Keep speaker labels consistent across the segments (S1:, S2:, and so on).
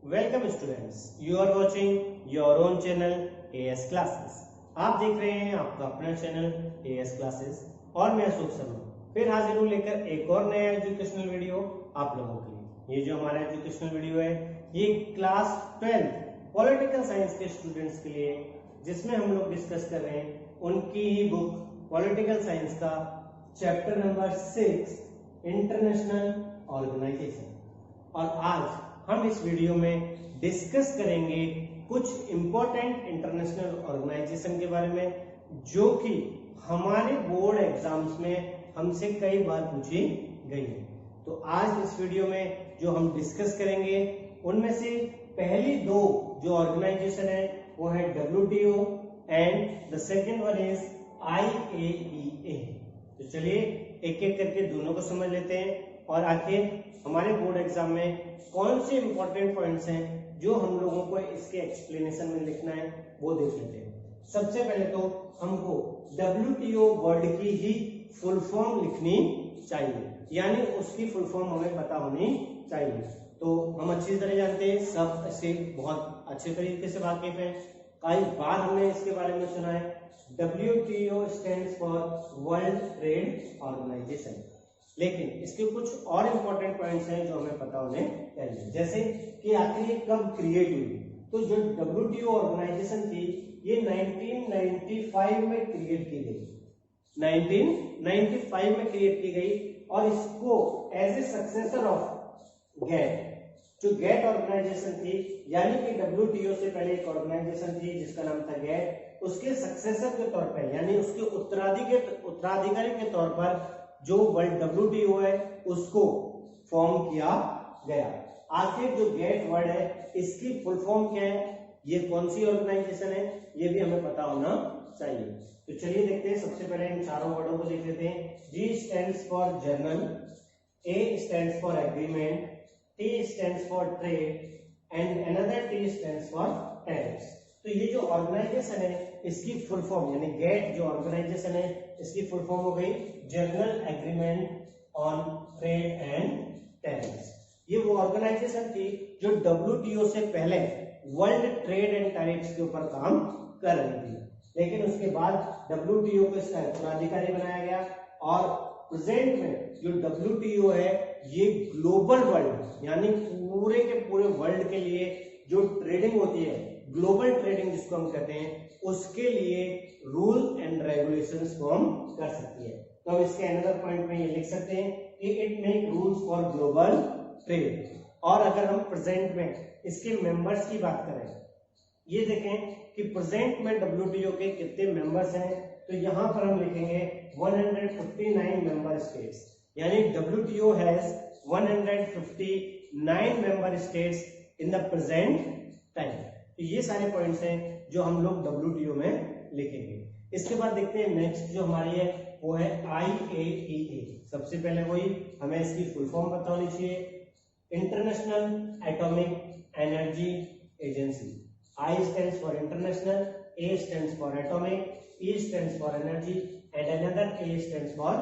S1: Welcome students, you are watching your own channel AS classes. आप देख रहे हैं आपका अपना चैनल एएस क्लासेस और मैं अशोक शर्मा फिर हाजिर हूँ लेकर एक और नया एजुकेशनल वीडियो आप लोगों के लिए। ये जो हमारा एजुकेशनल वीडियो है ये क्लास 12 पॉलिटिकल साइंस के स्टूडेंट्स के लिए, जिसमें हम लोग डिस्कस कर रहे हैं उनकी ही बुक पॉलिटिकल साइंस का चैप्टर नंबर 6 इंटरनेशनल ऑर्गेनाइजेशन। और आज हम इस वीडियो में डिस्कस करेंगे कुछ इंपॉर्टेंट इंटरनेशनल ऑर्गेनाइजेशन के बारे में जो कि हमारे बोर्ड एग्जाम्स में हमसे कई बार पूछी गई है। तो आज इस वीडियो में जो हम डिस्कस करेंगे उनमें से पहली दो जो ऑर्गेनाइजेशन है वो है WTO and the second one is IAEA। तो चलिए एक एक करके दोनों को समझ लेते हैं और आखिर हमारे बोर्ड एग्जाम में कौन से इंपॉर्टेंट पॉइंट्स हैं जो हम लोगों को इसके एक्सप्लेनेशन में लिखना है वो देख लेते हैं। सबसे पहले तो हमको WTO वर्ड की ही फुल फॉर्म लिखनी चाहिए, यानी उसकी फुल फॉर्म हमें पता होनी चाहिए। तो हम अच्छी तरह जानते हैं, सब से बहुत अच्छे तरीके से वाकिफ हैं। कई बार हमने इसके बारे में सुना है। WTO stands for world trade organisation, लेकिन इसके कुछ और इंपॉर्टेंट पॉइंट्स हैं जो हमें पता होने चाहिए, जैसे कि आखिर ये कब क्रिएट हुई। तो जो WTO ऑर्गेनाइजेशन थी ये 1995 में क्रिएट की गई, 1995 में क्रिएट की गई और इसको as a successor of GATT, जो GATT ऑर्गेनाइजेशन थी, यानी कि WTO से पहले एक ऑर्गेनाइजेशन थी जिसका नाम था GATT, उसके सक्सेसर के तौर पर यानी उसके उत्तराधिकारी के तौर पर जो वर्ल्ड WTO है उसको फॉर्म किया गया। आखिर जो GATT वर्ड है इसकी फुल फॉर्म क्या है, ये कौन सी ऑर्गेनाइजेशन है, ये भी हमें पता होना चाहिए। तो चलिए देखते हैं। सबसे पहले इन चारों वर्डों को देख लेते हैं। G stands for journal, A stands for agreement, T stands for trade and another T stands for tariffs. तो ये जो ऑर्गेनाइजेशन है इसकी फुल फॉर्म यानी GATT जो ऑर्गेनाइजेशन है इसकी फुल फॉर्म हो गई journal agreement on trade and tariffs. ये वो ऑर्गेनाइजेशन थी जो WTO से पहले वर्ल्ड ट्रेड एंड टैरिफ्स के ऊपर काम कर रही थी, लेकिन उसके बाद WTO को इसका उत्तराधिकारी बनाया गया और प्रेजेंट में जो WTO है ये ग्लोबल वर्ल्ड यानी पूरे के पूरे वर्ल्ड के लिए जो ट्रेडिंग होती है, ग्लोबल ट्रेडिंग जिसको हम कहते हैं, उसके लिए रूल एंड रेगुलेशंस फॉर्म कर सकती है। तो हम इसके अनदर पॉइंट में ये लिख सकते हैं कि it make rules for global trade. और अगर हम प्रेजेंट में इसके मेंबर्स की बात करें, ये देखें कि प्रेजेंट में WTO के कितने मेंबर्स हैं, तो यहां पर हम लिखेंगे 159 मेंबर स्टेट्स, यानी WTO has 159 member states in the present time. तो ये सारे पॉइंट्स हैं जो हम लोग WTO में लिखेंगे। इसके बाद देखते हैं नेक्स्ट जो हमारी है वो है IAEA। सबसे पहले वही हमें इसकी फुल फॉर्म पता होनी चाहिए, international atomic energy agency. I stands for international, A stands for atomic, E stands for energy and another A stands for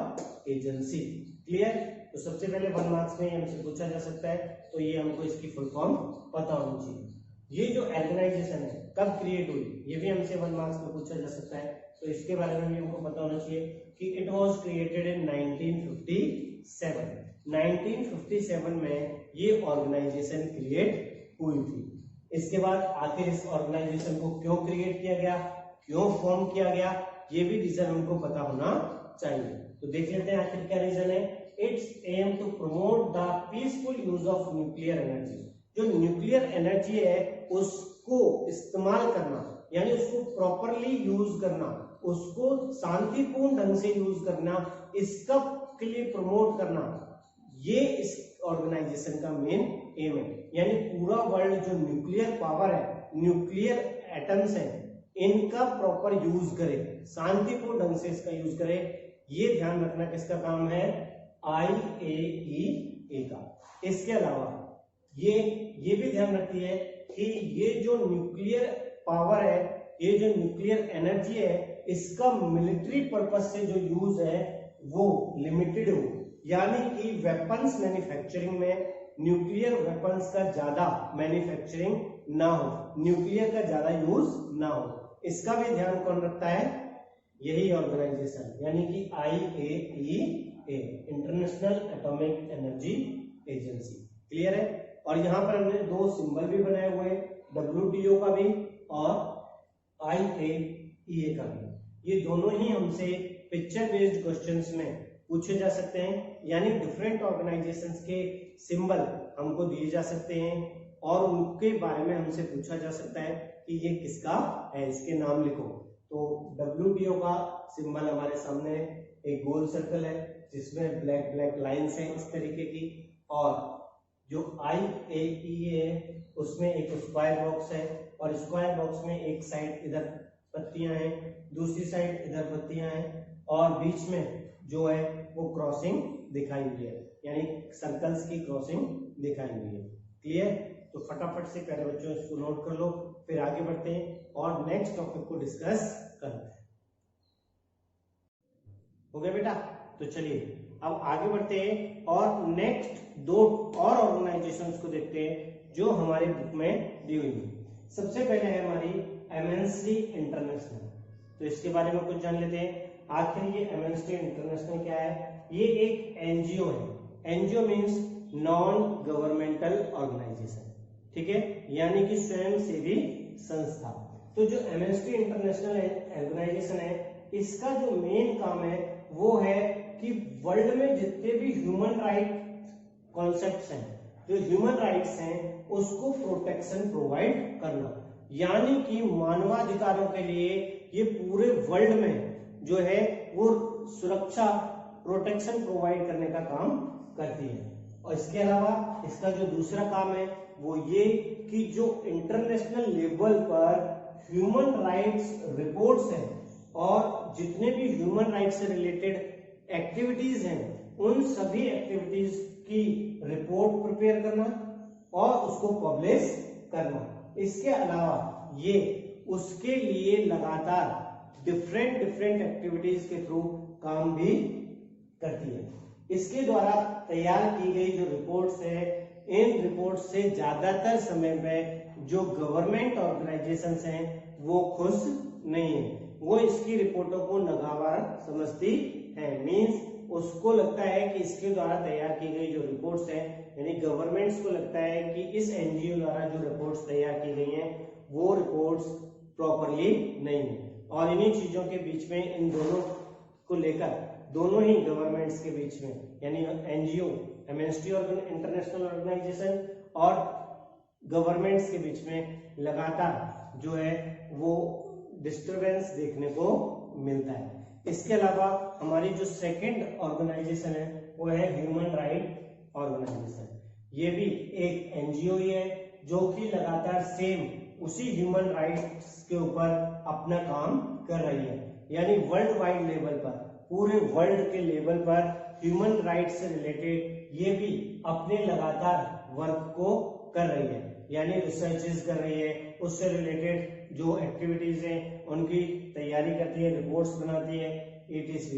S1: agency। Clear? तो सबसे पहले 1 मार्क्स में हमसे पूछा जा सकता है, तो ये हमको इसकी फुल फॉर्म पता होनी चाहिए। ये जो ऑर्गेनाइजेशन है कब क्रिएट हुई ये भी हमसे 1 मार्क्स में पूछा जा सकता है, तो इसके बारे में भी हमको पता होना चाहिए कि इट वाज क्रिएटेड इन 1957। 1957 में ये ऑर्गेनाइजेशन क्रिएट हुई थी। इसके बाद आखिर इस ऑर्गेनाइजेशन को क्यों क्रिएट किया गया, क्यों फॉर्म किया गया, ये भी रीजन हमको पता होना चाहिए। तो देख लेते हैं आखिर क्या रीजन है। It's aim to promote the peaceful use of nuclear energy. जो न्यूक्लियर एनर्जी है उसको इस्तेमाल करना यानी उसको प्रॉपरली यूज करना, उसको शांतिपूर्ण ढंग से यूज करना, इसका के लिए प्रमोट करना, ये इस ऑर्गेनाइजेशन का मेन एम है। यानी पूरा वर्ल्ड जो न्यूक्लियर पावर है, न्यूक्लियर एटम्स हैं, इनका प्रॉपर यूज करे, शांतिपूर्ण ढंग से इसका यूज करे, ये ध्यान रखना किसका काम है, IAEA का। इसके अलावा ये भी ध्यान रखती है कि ये जो न्यूक्लियर पावर है, ये जो न्यूक्लियर एनर्जी है, इसका मिलिट्री पर्पज से जो यूज है वो लिमिटेड हो, यानी कि वेपन्स मैन्युफैक्चरिंग में न्यूक्लियर वेपन्स का ज्यादा मैन्युफैक्चरिंग ना हो, न्यूक्लियर का ज्यादा यूज ना हो। इसका भी ध्यान कौन रखता है? यही ऑर्गेनाइजेशन, यानी कि IAEA, international atomic energy agency. Clear है? और यहाँ पर हमने दो सिंबल भी बनाए हुए हैं, WTO का भी और IAEA का भी। ये दोनों ही हमसे पिक्चर बेस्ड क्वेश्चंस में पूछे जा सकते हैं, यानी डिफरेंट ऑर्गेनाइजेशंस के सिंबल हमको दिए जा सकते हैं और उनके बारे में हमसे पूछा जा सकता है कि ये किसका है, इसके नाम लिखो। तो WTO का सिंबल हमारे सामने एक गोल सर्कल है जिसमें ब्लैक ब्लैक लाइंस हैं इस तरीके की, और जो IAEA है उसमें एक स्क्वायर बॉक्स है और स्क्वायर बॉक्स में एक साइड इधर पत्तियां हैं, दूसरी साइड इधर पत्तियां हैं और बीच में जो है वो क्रॉसिंग दिखाई हुई है, यानी सर्कल्स की क्रॉसिंग दिखाई हुई है। क्लियर? तो फटाफट से प्यारे बच्चों इसको नोट कर लो, फिर आगे बढ़ते हैं और नेक्स्ट टॉपिक को डिस्कस करते हैं। हो गया बेटा? तो चलिए अब आगे बढ़ते हैं और नेक्स्ट दो और ऑर्गेनाइजेशंस को देखते हैं जो हमारे बुक में दी हुई है। सबसे पहले है हमारी एमएनसी इंटरनेशनल। तो इसके बारे में कुछ जान लेते हैं। आखिर ये एमएनसी इंटरनेशनल क्या है? ये एक एनजीओ है। NGO means non governmental organisation, ठीक है, यानी कि स्वयं सेवी संस्था। तो जो एमएनसी इंटरनेशनल ऑर्गेनाइजेशन है, इसका जो मेन काम है वो है कि वर्ल्ड में जितने भी ह्यूमन राइट कॉन्सेप्ट्स हैं, जो ह्यूमन राइट्स हैं, उसको प्रोटेक्शन प्रोवाइड करना, यानी कि मानवाधिकारों के लिए ये पूरे वर्ल्ड में जो है वो सुरक्षा प्रोटेक्शन प्रोवाइड करने का काम करती है। और इसके अलावा इसका जो दूसरा काम है वो ये कि जो इंटरनेशनल लेवल पर ह्यूमन राइट्स रिपोर्ट्स हैं और जितने भी ह्यूमन राइट्स से रिलेटेड एक्टिविटीज हैं, उन सभी एक्टिविटीज की रिपोर्ट प्रिपेयर करना और उसको पब्लिश करना। इसके अलावा ये उसके लिए लगातार डिफरेंट एक्टिविटीज के थ्रू काम भी करती है। इसके द्वारा तैयार की गई जो रिपोर्ट्स है, इन रिपोर्ट से ज्यादातर समय में जो गवर्नमेंट ऑर्गेनाइजेशंस हैं वो खुश नहीं है, वो इसकी रिपोर्टों को नागवार समझती है। मींस उसको लगता है कि इसके द्वारा तैयार की गई जो रिपोर्ट्स हैं, यानी गवर्नमेंट्स को लगता है कि इस एनजीओ द्वारा जो रिपोर्ट्स तैयार की गई हैं वो रिपोर्ट्स प्रॉपरली नहीं है। और इन्हीं चीजों के बीच में, इन दोनों को लेकर दोनों ही गवर्नमेंट्स के बीच में, यानी एनजीओ एमएनसी इंटरनेशनल ऑर्गेनाइजेशन और गवर्नमेंट्स के बीच में लगातार जो है वो डिस्टरबेंस देखने को मिलता है। इसके अलावा हमारी जो सेकंड ऑर्गेनाइजेशन है वो है ह्यूमन राइट ऑर्गेनाइजेशन। ये भी एक एनजीओ ही है जो कि लगातार सेम उसी ह्यूमन राइट्स के ऊपर अपना काम कर रही है, यानी वर्ल्ड वाइड लेवल पर, पूरे वर्ल्ड के लेवल पर ह्यूमन राइट्स से रिलेटेड ये भी अपने लगातार वर्क को कर रही है, यानी रिसर्चेस कर रही है, उससे रिलेटेड जो एक्टिविटीज हैं उनकी तैयारी करती है, रिपोर्ट्स बनाती है, etc।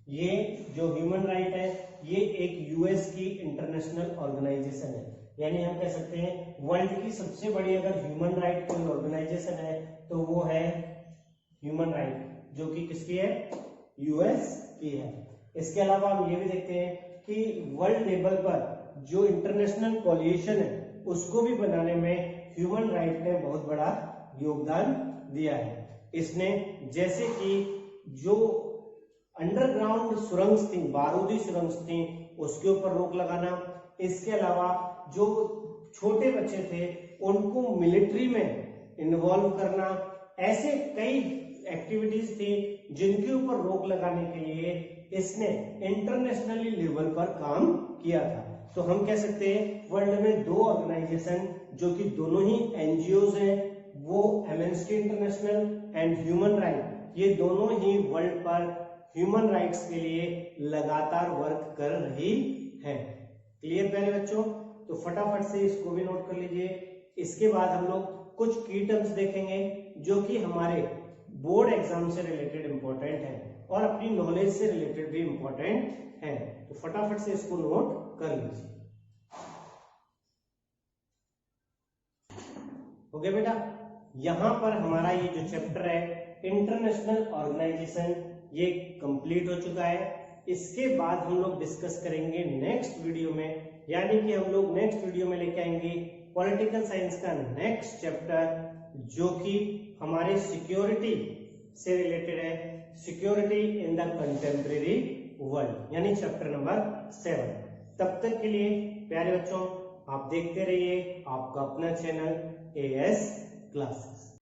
S1: ये जो ह्यूमन राइट है ये एक यूएस की इंटरनेशनल ऑर्गेनाइजेशन है, यानी हम कह सकते हैं वर्ल्ड की सबसे बड़ी अगर ह्यूमन राइट कोई ऑर्गेनाइजेशन है तो वो है ह्यूमन राइट, जो कि किसकी है? यूएस की है। इसके अलावा हम ये भी देखते हैं कि वर्ल्ड लेवल पर जो इंटरनेशनल कोलिशन है उसको भी बनाने में ह्यूमन राइट ने बहुत बड़ा योगदान दिया है। इसने जैसे कि जो अंडरग्राउंड सुरंग थी, बारूदी सुरंग थी, उसके ऊपर रोक लगाना, इसके अलावा जो छोटे बच्चे थे उनको मिलिट्री में इन्वॉल्व करना, ऐसे कई एक्टिविटीज थी जिनके ऊपर रोक लगाने के लिए इसने इंटरनेशनली लेवल पर काम किया था। तो हम कह सकते हैं वर्ल्ड में दो ऑर्गेनाइजेशन जो कि दोनों ही एनजीओज हैं, वो MNC international and human right, ये दोनों ही वर्ल्ड पर ह्यूमन राइट्स के लिए लगातार वर्क कर रही है। क्लियर प्यारे बच्चों? तो फटाफट से इसको भी नोट कर लीजिए। इसके बाद हम लोग कुछ की टर्म्स देखेंगे जो कि हमारे बोर्ड एग्जाम से रिलेटेड इंपॉर्टेंट है और अपनी नॉलेज से रिलेटेड भी इंपॉर्टेंट है। तो फटाफट से इसको नोट कर लीजिए। हो गया बेटा। यहाँ पर हमारा ये जो चैप्टर है इंटरनेशनल ऑर्गेनाइजेशन ये कंप्लीट हो चुका है। इसके बाद हम लोग डिस्कस करेंगे नेक्स्ट वीडियो में, यानी कि हम लोग नेक्स्ट वीडियो में लेके आएंगे पॉलिटिकल साइंस का नेक्स्ट चैप्टर जो कि हमारे सिक्योरिटी से रिलेटेड है, security in the contemporary world, यानी चैप्टर नंबर 7। तब तक के लिए प्यारे बच्चों आप देखते रहिए आपका अपना चैनल एएस क्लासेस।